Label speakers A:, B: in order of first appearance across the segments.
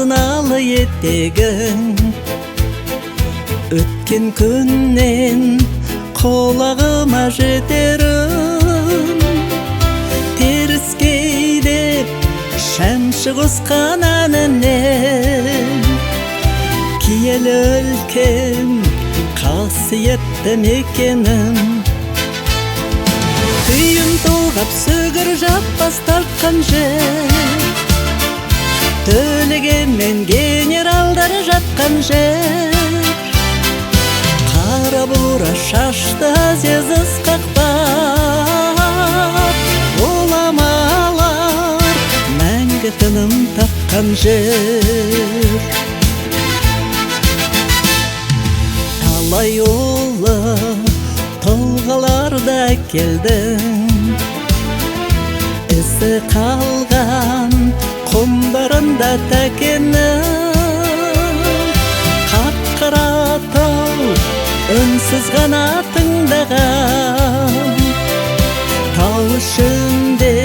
A: сыналы етегің. Өткен күннен құлағыма жетерін, теріскей деп шәмші қосқан әнінен. Киелі өлкем қасиетті мекенім, күйін толғап сүгір жаппас тартқан жер, төлеген мен генералдар жатқан жер. Қара бура шашты әзез ысқақпап, ғұламалар мәңгі тыным тапқан жер. Талай ұлы тұлғаларда келдің, ісі қалған құмдарында тәкенің. Қап-қара тау үнсіз ғана тыңдаған, тау ішінде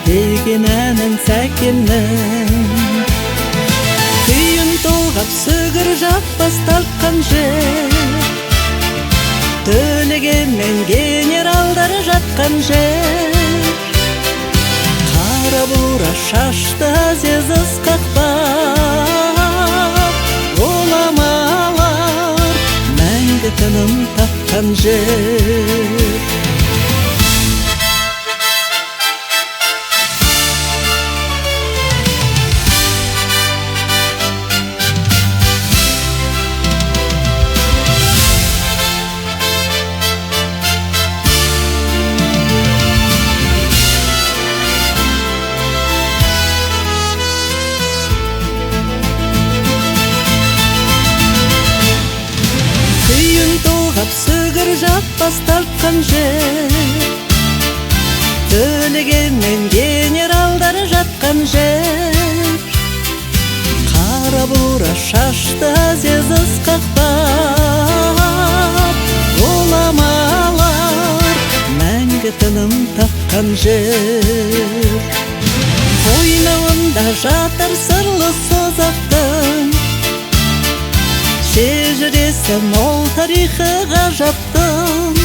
A: деген әнін сәкеннің. Күйін толғап сүгір жаппас тартқан жер, төлеген мен генералдар жатқан жер. Қара бура шашты әзез ысқақпап, ғұламалар мәңгі тыным тапқан жер. Сүгір жаппас тартқан жер, төлеген мен генералдар жатқан жер. Қара бура шашты әзез ысқақпап, ғұламалар мәңгі тыным тапқан жер. Қойнауында жатыр сырлы созақтың, шежіресі мол тарихы ғажаптың.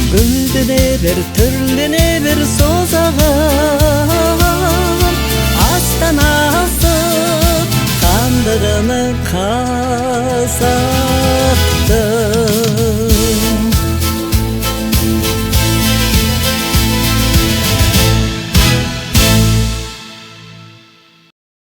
A: Гүлдене бер, түрлене бер созағын, астанасы хандығының қазақтың.